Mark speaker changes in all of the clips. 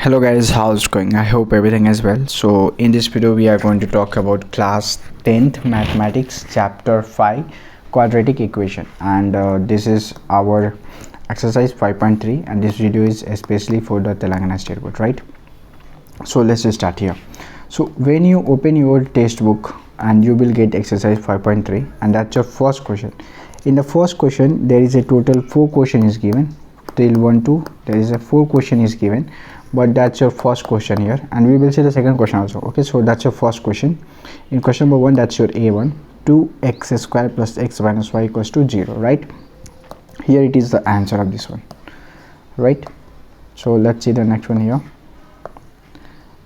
Speaker 1: Hello guys, how's it going? I hope everything is well. So in this video we are going to talk about class 10th mathematics chapter 5 quadratic equation, and this is our exercise 5.3, and this video is especially for the Telangana State Board, right? So let's just start here. So when you open your textbook and you will get exercise 5.3, and that's your first question. In the first question there is a total 4 question is given till 1 2 there is a 4 question is given, but that's your first question here, and we will see the second question also. Okay, so that's your first question. In question number 1, that's your A1, 2x square plus x minus y equals to 0, right? Here it is the answer of this one, right? So let's see the next one here.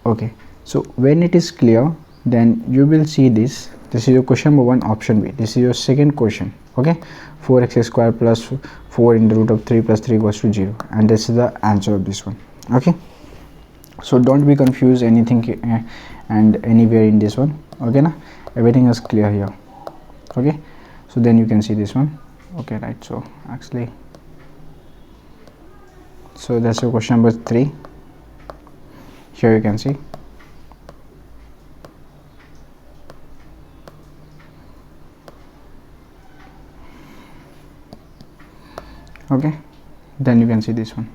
Speaker 1: Okay, so when it is clear, then you will see this is your question number 1, option B. This is your second question. Okay, 4x square plus 4 in the root of 3 plus 3 equals to 0, and this is the answer of this one. Okay, so don't be confused anything and anywhere in this one. Okay, na everything is clear here. Okay, so then you can see this one. Okay, right, so actually, so that's your question number 3. Here you can see. Okay, then you can see this one.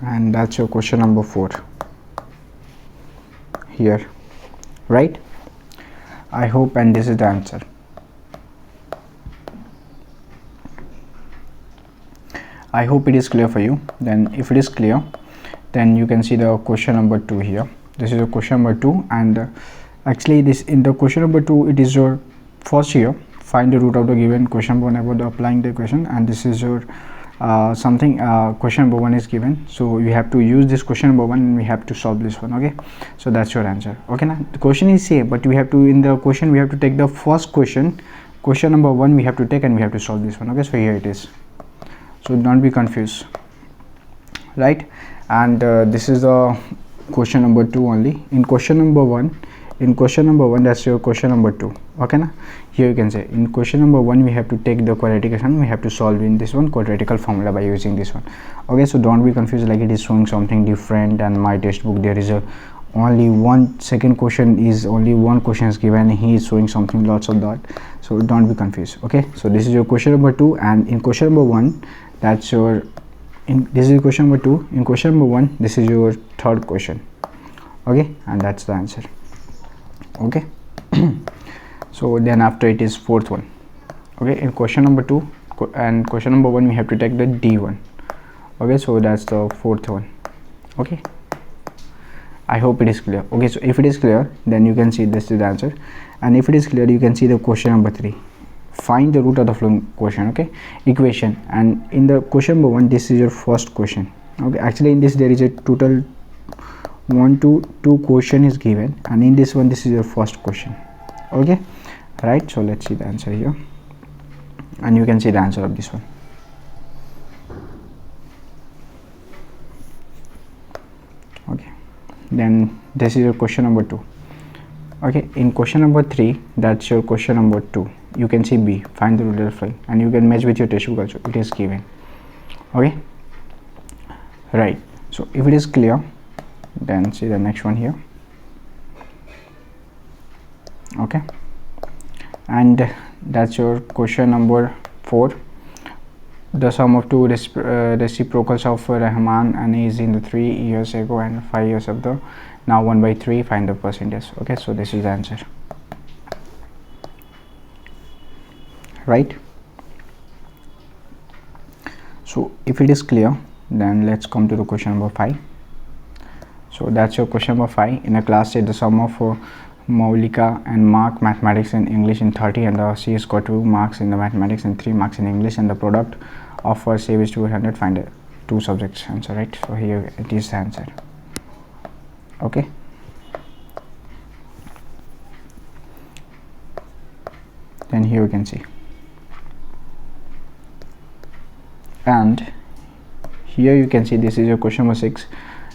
Speaker 1: And that's your question number 4 here, right? I hope, and this is the answer. I hope it is clear for you. Then if it is clear, then you can see the question number 2 here. This is your question number 2, and actually this in the question number 2 it is your first here. Find the root of the given question number 1 about the applying the equation, and this is your question number 1 is given, so we have to use this question number 1 and we have to solve this one. Okay, so that's your answer. Okay, now the question is same, but we have to, in the question we have to take the first question number 1 we have to take, and we have to solve this one. Okay, so here it is, so don't be confused, right? And this is the question number 2 only. In question number 1, that's your question number 2. Okay, now here you can say in question number 1 we have to take the quadratic equation, we have to solve in this one quadratical formula by using this one. Okay, so don't be confused like it is showing something different, and my textbook there is a only one second question is only one question is given, he is showing something lots of that, so don't be confused. Okay, so this is your question number 2, and in question number 1 that's your this is question number 2. In question number 1 this is your third question. Okay, and that's the answer. Okay, so then after it is fourth one. Okay, in question number 2 and question number 1 we have to take the D1. Okay, so that's the fourth one. Okay, I hope it is clear. Okay, so if it is clear, then you can see this is the answer, and if it is clear you can see the question number 3. Find the root of the following question. Okay, equation, and in the question number 1 this is your first question. Okay, actually in this there is a total 1 to 2 question is given, and in this one this is your first question. Okay, right, so let's see the answer here, and you can see the answer of this one. Okay, then this is your question number 2. Okay, in question number 3 that's your question number 2. You can see B, find the root of the following, and you can match with your textbook also, it is given. Okay, right, so if it is clear, then see the next one here. Okay, and that's your question number 4. The sum of two reciprocals of Rahman and is in the 3 years ago and 5 years of the now 1/3, find the percentage. Okay, so this is the answer, right? So if it is clear, then let's come to the question number 5. So that's your question number 5. In a class set, the sum of Maulika and Mark mathematics and English in 30, and the C score 2 marks in the mathematics and 3 marks in English, and the product of save is 200. Find the 2 subjects answer, right? So here it is the answer. Okay, then here you can see, and here you can see this is your question number 6.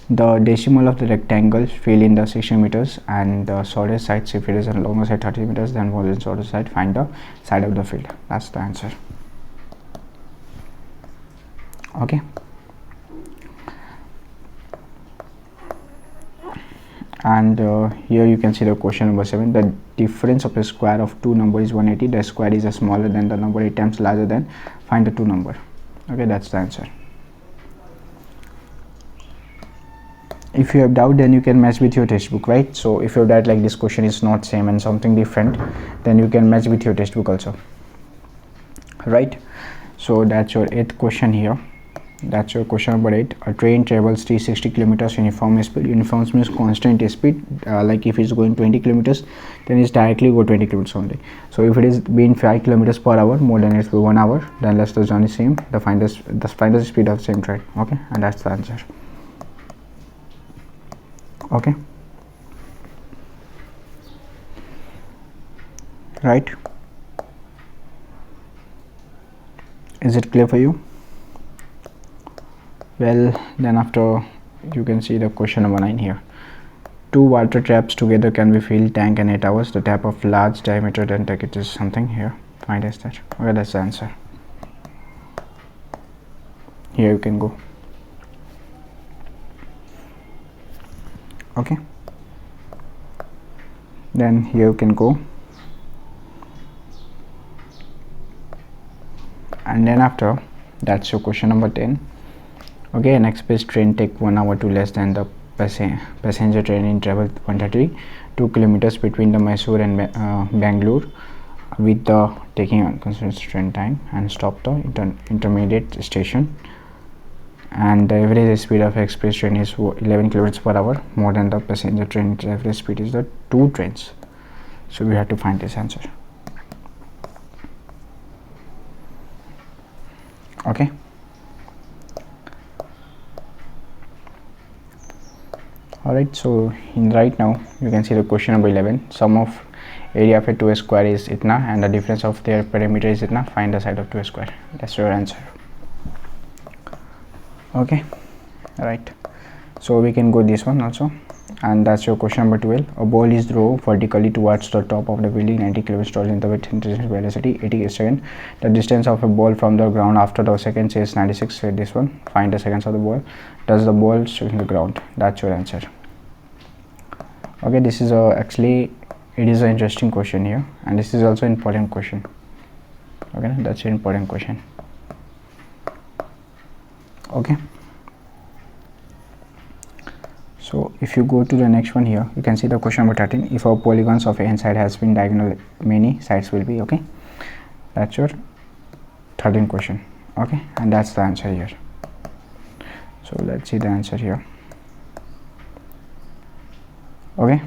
Speaker 1: The decimal of the rectangle fill in the 60 meters, and the shortest side 60 meters and longer side 30 meters, then more than shortest side, find the side of the field. That's the answer. Okay, and here you can see the question number 7. The difference of the square of two numbers is 180. The square is smaller than the number, 8 times larger than. Find the two number. Okay, that's the answer. If you have doubt, then you can match with your textbook, right? So if you have doubt like this question is not same and something different, then you can match with your textbook also, right? So that's your 8th question here. That's your question number 8. A train travels 360 kilometers uniform speed. Uniform means constant speed. Like if it's going 20 kilometers, then it's directly go 20 kilometers only. So if it is being 5 kilometers per hour, more than it's for 1 hour, then let's the journey same. Find the speed of same train. Okay, and that's the answer. Okay, right? Is it clear for you? Well, then after you can see the question number 9 here. Two water taps together can be filled tank in 8 hours. The tap of large diameter then take it is something here. Find is that. Okay, that's the answer. Here you can go. Okay, then here you can go, and then after that's your question number 10. Okay, an express train take 1 hour to less than the passenger train in travel 132 kilometers between the Mysore and Bangalore, with the taking unconstrained train time and stop the intermediate station, and the average speed of express train is 11 kilometers per hour, more than the passenger train average speed is the two trains. So we have to find this answer. Okay, alright, so in right now you can see the question number 11. Sum of area of a 2 square is itna and the difference of their perimeter is itna. Find the side of 2 square. That's your answer. Okay, right, so we can go this one also, and that's your question number 12. A ball is thrown vertically towards the top of the building 90 kilometers in the velocity 80 seconds. The distance of a ball from the ground after the seconds is 96. So this one, find the seconds of the ball. Does the ball stick in the ground? That's your answer. Okay, this is actually it is an interesting question here, and this is also important question. Okay, that's an important question. Okay, so if you go to the next one here, you can see the question number 13. If our polygons of n side has been diagonal, many sides will be. Okay, that's your 13th question. Okay, and that's the answer here. So let's see the answer here. Okay,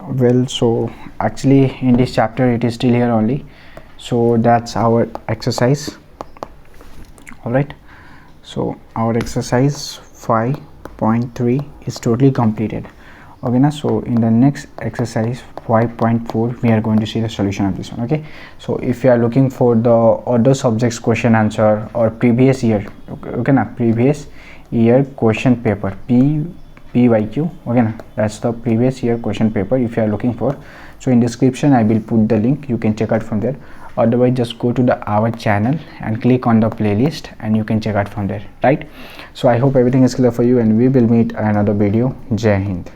Speaker 1: well, so actually in this chapter it is still here only, so that's our exercise. All right, so our exercise 5.3 is totally completed. Okay now, so in the next exercise 5.4 we are going to see the solution of this one. Okay, so if you are looking for the other subjects question answer or previous year, okay now, previous year question paper, PYQ, okay na, that's the previous year question paper if you are looking for. So in description I will put the link, you can check out from there. Otherwise just go to our channel and click on the playlist and you can check out from there, right? So I hope everything is clear for you, and we will meet another video. Jai Hind.